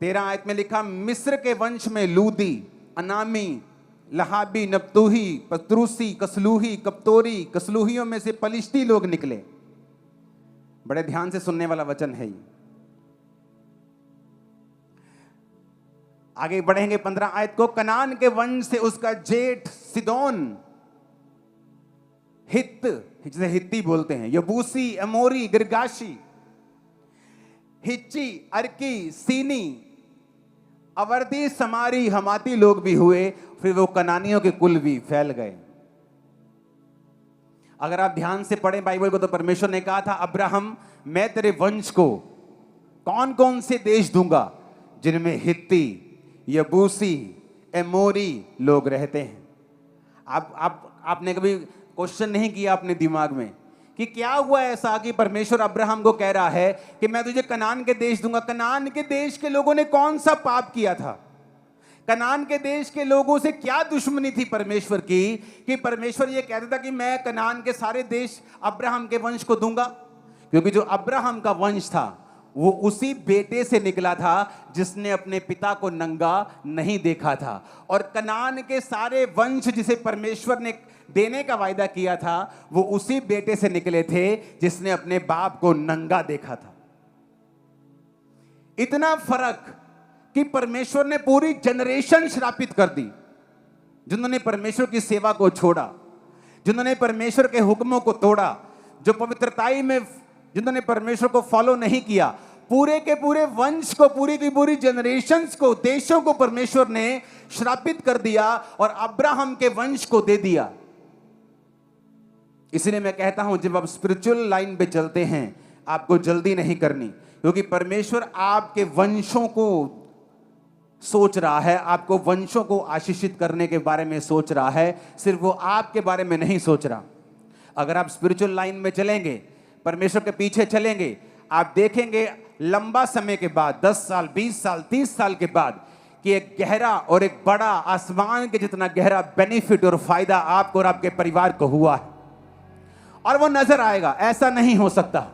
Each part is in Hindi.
13 आयत में लिखा, मिस्र के वंश में लूदी, अनामी, लहाबी, नप्तूही, पत्रूसी, कसलूही, कप्तोरी, कसलूहियों में से पलिश्ती लोग निकले। बड़े ध्यान से सुनने वाला वचन है ये। आगे बढ़ेंगे 15 आयत को, कनान के वंश से उसका जेठ सिदोन, हित, जिसे हित्ती बोलते हैं, यबूसी, अमोरी, गिरगाशी, हिच्ची, अर्की, सीनी, अवर्दी, समारी, हमाती लोग भी हुए। फिर वो कनानियों के कुल भी फैल गए। अगर आप ध्यान से पढ़ें बाइबल को तो परमेश्वर ने कहा था, अब्राहम मैं तेरे वंश को कौन कौन से देश दूंगा जिनमें हित्ती, यबूसी, एमोरी लोग रहते हैं। आपने कभी क्वेश्चन नहीं किया अपने दिमाग में कि क्या हुआ ऐसा कि परमेश्वर अब्राहम को कह रहा है कि मैं तुझे कनान के देश दूंगा। कनान के देश के लोगों ने कौन सा पाप किया था? कनान के देश के लोगों से क्या दुश्मनी थी परमेश्वर की कि परमेश्वर ये कहता था कि मैं कनान के सारे देश अब्राहम के वंश को दूंगा? क्योंकि जो अब्राहम का वंश था वो उसी बेटे से निकला था जिसने अपने पिता को नंगा नहीं देखा था। और कनान के सारे वंश जिसे परमेश्वर ने देने का वायदा किया था वो उसी बेटे से निकले थे जिसने अपने बाप को नंगा देखा था। इतना फर्क कि परमेश्वर ने पूरी जनरेशन श्रापित कर दी जिन्होंने परमेश्वर की सेवा को छोड़ा, जिन्होंने परमेश्वर के हुक्मों को तोड़ा, जो पवित्रताई में जिन्होंने परमेश्वर को फॉलो नहीं किया। पूरे के पूरे वंश को, पूरी की पूरी जनरेशंस को, देशों को परमेश्वर ने श्रापित कर दिया और अब्राहम के वंश को दे दिया। इसलिए मैं कहता हूं जब आप स्पिरिचुअल लाइन पे चलते हैं आपको जल्दी नहीं करनी, क्योंकि परमेश्वर आपके वंशों को सोच रहा है, आपको वंशों को आशीषित करने के बारे में सोच रहा है, सिर्फ वो आपके बारे में नहीं सोच रहा। अगर आप स्पिरिचुअल लाइन में चलेंगे, परमेश्वर के पीछे चलेंगे, आप देखेंगे लंबा समय के बाद, 10 साल, 20 साल, 30 साल के बाद, कि एक गहरा और एक बड़ा, आसमान के जितना गहरा बेनिफिट और फायदा आपको और आपके परिवार को हुआ है और वो नजर आएगा। ऐसा नहीं हो सकता।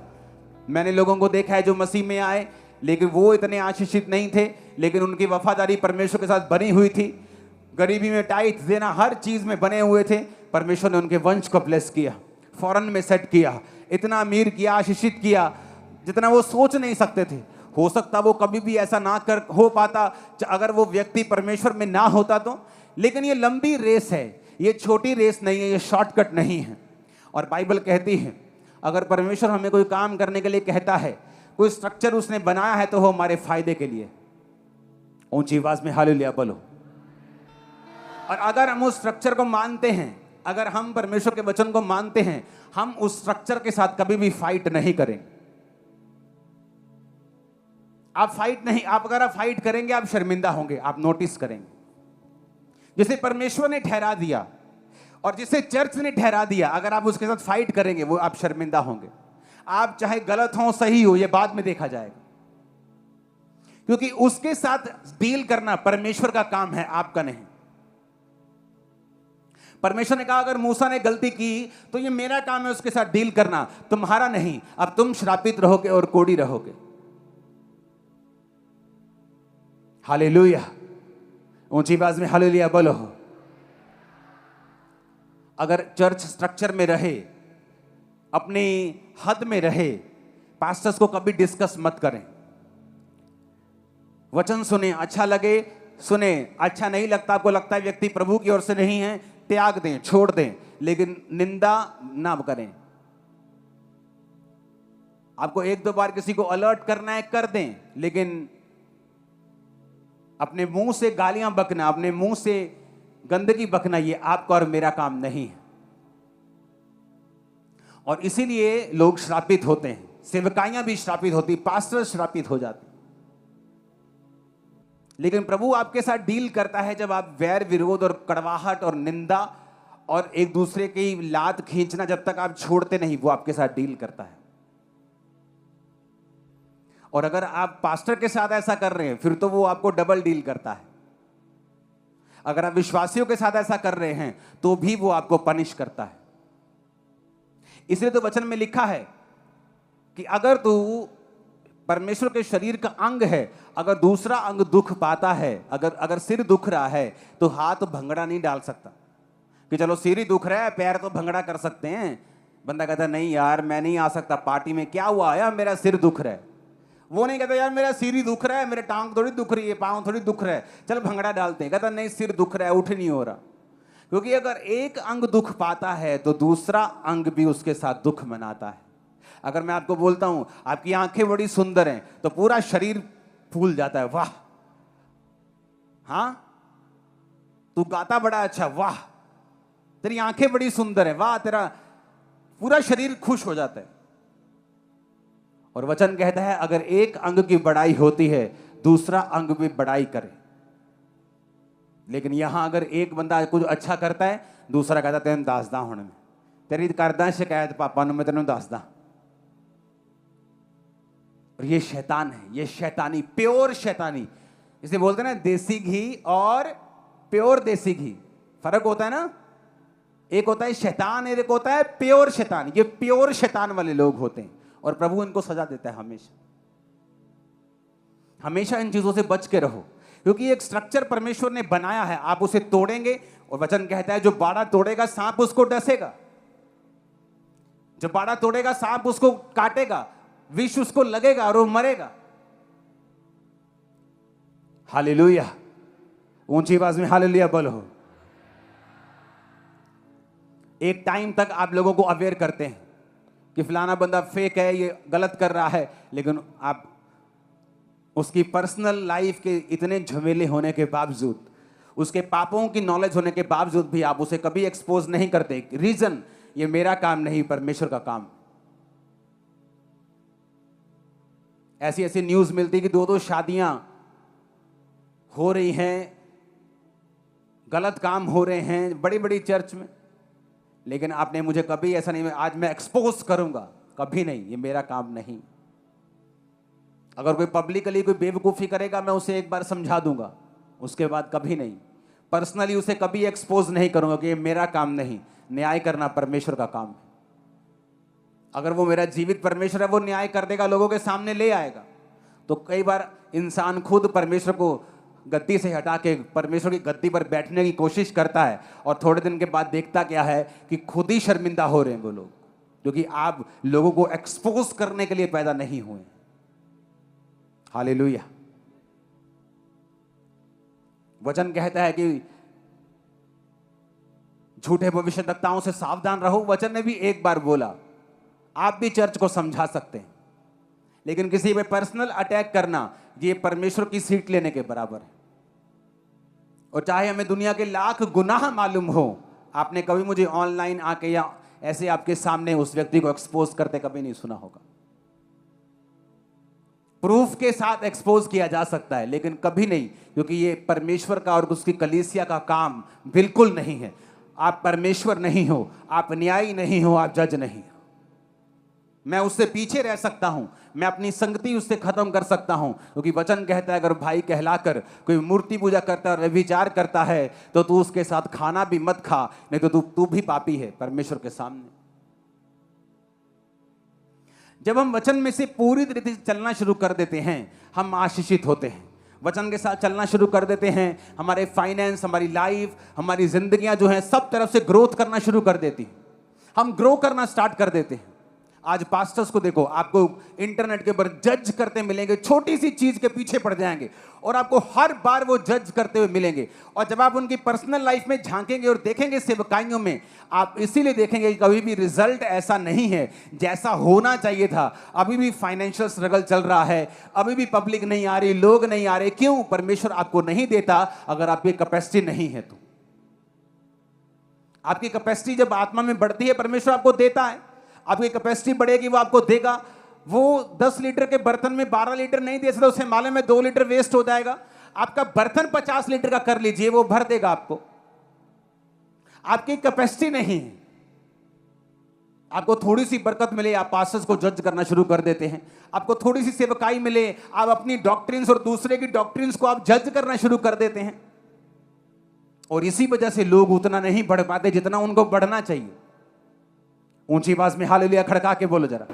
मैंने लोगों को देखा है जो मसीह में आए लेकिन वो इतने आशीषित नहीं थे, लेकिन उनकी वफादारी परमेश्वर के साथ बनी हुई थी। गरीबी में टाइट देना, हर चीज में बने हुए थे। परमेश्वर ने उनके वंश को ब्लेस किया, फौरन में सेट किया, इतना अमीर किया, आशीषित किया जितना वो सोच नहीं सकते थे। हो सकता वो कभी भी ऐसा ना कर हो पाता अगर वो व्यक्ति परमेश्वर में ना होता तो। लेकिन ये लंबी रेस है, ये छोटी रेस नहीं है, ये शॉर्टकट नहीं है। और बाइबल कहती है अगर परमेश्वर हमें कोई काम करने के लिए कहता है, कोई स्ट्रक्चर उसने बनाया है, तो वो हमारे फायदे के लिए। ऊंची आवाज में हालेलुया बोलो। और अगर हम उस स्ट्रक्चर को मानते हैं, अगर हम परमेश्वर के वचन को मानते हैं, हम उस स्ट्रक्चर के साथ कभी भी फाइट नहीं करेंगे। आप अगर आप फाइट करेंगे आप शर्मिंदा होंगे। आप नोटिस करेंगे जिसे परमेश्वर ने ठहरा दिया और जिसे चर्च ने ठहरा दिया, अगर आप उसके साथ फाइट करेंगे वो आप शर्मिंदा होंगे। आप चाहे गलत हो सही हो, ये बाद में देखा जाएगा, क्योंकि उसके साथ डील करना परमेश्वर का काम है, आपका नहीं। परमेश्वर ने कहा अगर मूसा ने गलती की तो ये मेरा काम है उसके साथ डील करना, तुम्हारा नहीं। अब तुम श्रापित रहोगे और कोढ़ी रहोगे। हालेलुया। ऊंची आवाज में हालेलुया बोलो। अगर चर्च स्ट्रक्चर में रहे, अपनी हद में रहे, पास्टर्स को कभी डिस्कस मत करें। वचन सुने, अच्छा लगे सुने, अच्छा नहीं लगता, आपको लगता है व्यक्ति प्रभु की ओर से नहीं है, त्याग दें, छोड़ दें, लेकिन निंदा ना करें। आपको 1-2 बार किसी को अलर्ट करना है कर दें, लेकिन अपने मुंह से गालियां बकना, अपने मुंह से गंदगी बकना, ये आपका और मेरा काम नहीं है। और इसीलिए लोग श्रापित होते हैं, सेवकाइयां भी श्रापित होती, पास्टर श्रापित हो जाते। लेकिन प्रभु आपके साथ डील करता है जब आप वैर विरोध और कड़वाहट और निंदा और एक दूसरे की लात खींचना जब तक आप छोड़ते नहीं, वो आपके साथ डील करता है। और अगर आप पास्टर के साथ ऐसा कर रहे हैं फिर तो वो आपको डबल डील करता है। अगर आप विश्वासियों के साथ ऐसा कर रहे हैं तो भी वो आपको पनिश करता है। इसलिए तो वचन में लिखा है कि अगर तू परमेश्वर के शरीर का अंग है। अगर दूसरा अंग दुख पाता है, अगर सिर दुख रहा है तो हाथ भंगड़ा नहीं डाल सकता कि चलो सिर ही दुख रहा है, पैर तो भंगड़ा कर सकते हैं। बंदा कहता नहीं यार मैं नहीं आ सकता पार्टी में, क्या हुआ यार मेरा सिर दुख रहा है। वो नहीं कहता यार मेरा सिर ही दुख रहा है, मेरे टांग थोड़ी दुख रही है, पाँव थोड़ी दुख रहा है, चल भंगड़ा डालते हैं। कहता नहीं सिर दुख रहा है, उठ नहीं हो रहा। क्योंकि अगर एक अंग दुख पाता है तो दूसरा अंग भी उसके साथ दुख मनाता है। अगर मैं आपको बोलता हूं आपकी आंखें बड़ी सुंदर हैं तो पूरा शरीर फूल जाता है, वाह। हाँ, तू गाता बड़ा अच्छा, वाह। तेरी आंखें बड़ी सुंदर है, वाह। तेरा पूरा शरीर खुश हो जाता है। और वचन कहता है अगर एक अंग की बड़ाई होती है दूसरा अंग भी बड़ाई करे। लेकिन यहां अगर एक बंदा कुछ अच्छा करता है दूसरा कहता तेन दसदा हुण मैं तेरी करदा शिकायत पापा नूं, मैं तेनों दसदा। और ये शैतान है, ये शैतानी, प्योर शैतानी। इसे बोलते हैं ना देसी घी और प्योर देसी घी, फर्क होता है ना। एक होता है शैतान, एक होता है प्योर शैतान। ये प्योर शैतान वाले लोग होते हैं और प्रभु इनको सजा देता है। हमेशा हमेशा इन चीजों से बच के रहो, क्योंकि एक स्ट्रक्चर परमेश्वर ने बनाया है, आप उसे तोड़ेंगे। और वचन कहता है जो बाड़ा तोड़ेगा सांप उसको डसेगा, जो बाड़ा तोड़ेगा सांप उसको काटेगा, विष उसको लगेगा और वो मरेगा। हालेलुया, ऊंची आवाज में हालेलुया बोलो। एक टाइम तक आप लोगों को अवेयर करते हैं कि फलाना बंदा फेक है, ये गलत कर रहा है, लेकिन आप उसकी पर्सनल लाइफ के इतने झमेले होने के बावजूद, उसके पापों की नॉलेज होने के बावजूद भी आप उसे कभी एक्सपोज नहीं करते। रीजन, ये मेरा काम नहीं, परमेश्वर का काम। ऐसी ऐसी न्यूज मिलती कि दो शादियां हो रही हैं, गलत काम हो रहे हैं बड़ी बड़ी चर्च में, लेकिन आपने मुझे कभी ऐसा नहीं, आज मैं एक्सपोज करूंगा, कभी नहीं, ये मेरा काम नहीं। अगर कोई पब्लिकली कोई बेवकूफ़ी करेगा मैं उसे एक बार समझा दूंगा, उसके बाद कभी नहीं। पर्सनली उसे कभी एक्सपोज नहीं करूंगा कि ये मेरा काम नहीं। न्याय करना परमेश्वर का काम है। अगर वो मेरा जीवित परमेश्वर है, वो न्याय कर देगा, लोगों के सामने ले आएगा। तो कई बार इंसान खुद परमेश्वर को गद्दी से हटा के परमेश्वर की गद्दी पर बैठने की कोशिश करता है और थोड़े दिन के बाद देखता क्या है कि खुद ही शर्मिंदा हो रहे हैं वो लोग, क्योंकि आप लोगों को एक्सपोज करने के लिए पैदा नहीं हुए। हालेलुया। वचन कहता है कि झूठे भविष्यद्वक्ताओं से सावधान रहो। वचन ने भी एक बार बोला, आप भी चर्च को समझा सकते हैं, लेकिन किसी पे पर्सनल अटैक करना ये परमेश्वर की सीट लेने के बराबर है। और चाहे हमें दुनिया के लाख गुनाह मालूम हो, आपने कभी मुझे ऑनलाइन आके या ऐसे आपके सामने उस व्यक्ति को एक्सपोज करते कभी नहीं सुना होगा। प्रूफ के साथ एक्सपोज किया जा सकता है, लेकिन कभी नहीं, क्योंकि ये परमेश्वर का और उसकी कलीसिया का काम बिल्कुल नहीं है। आप परमेश्वर नहीं हो, आप न्यायी नहीं हो, आप जज नहीं हो। मैं उससे पीछे रह सकता हूं, मैं अपनी संगति उससे खत्म कर सकता हूं, क्योंकि वचन कहता है अगर भाई कहलाकर कोई मूर्ति पूजा करता है, व्यभिचार करता है, तो तू उसके साथ खाना भी मत खा, नहीं तो तू भी पापी है परमेश्वर के सामने। जब हम वचन में से पूरी तरीके से चलना शुरू कर देते हैं, हम आशीषित होते हैं। वचन के साथ चलना शुरू कर देते हैं, हमारे फाइनेंस, हमारी लाइफ, हमारी जिंदगियां जो हैं सब तरफ से ग्रोथ करना शुरू कर देती हैं। हम ग्रो करना स्टार्ट कर देते हैं। आज पास्टर्स को देखो, आपको इंटरनेट के ऊपर जज करते मिलेंगे, छोटी सी चीज के पीछे पड़ जाएंगे और आपको हर बार वो जज करते हुए मिलेंगे। और जब आप उनकी पर्सनल लाइफ में झांकेंगे और देखेंगे सेवकाइयों में, आप इसीलिए देखेंगे कि कभी भी रिजल्ट ऐसा नहीं है जैसा होना चाहिए था। अभी भी फाइनेंशियल स्ट्रगल चल रहा है, अभी भी पब्लिक नहीं आ रही, लोग नहीं आ रहे। क्यों? परमेश्वर आपको नहीं देता अगर आपकी कैपेसिटी नहीं है तो। आपकी कैपेसिटी जब आत्मा में बढ़ती है, परमेश्वर आपको देता है। आपकी कैपेसिटी बढ़ेगी, वो आपको देगा। वो 10 लीटर के बर्तन में 12 लीटर नहीं दे सकता, उसे मालूम है 2 लीटर वेस्ट हो जाएगा। आपका बर्तन 50 लीटर का कर लीजिए, वो भर देगा आपको। आपकी कैपेसिटी नहीं है। आपको थोड़ी सी बरकत मिले, आप पास्टर्स को जज करना शुरू कर देते हैं। आपको थोड़ी सी सेवकाई मिले, आप अपनी डॉक्ट्रिन्स और दूसरे की डॉक्ट्रिन्स को आप जज करना शुरू कर देते हैं। और इसी वजह से लोग उतना नहीं बढ़ पाते जितना उनको बढ़ना चाहिए। ऊंची आवाज में हालेलुया खड़का के बोलो जरा।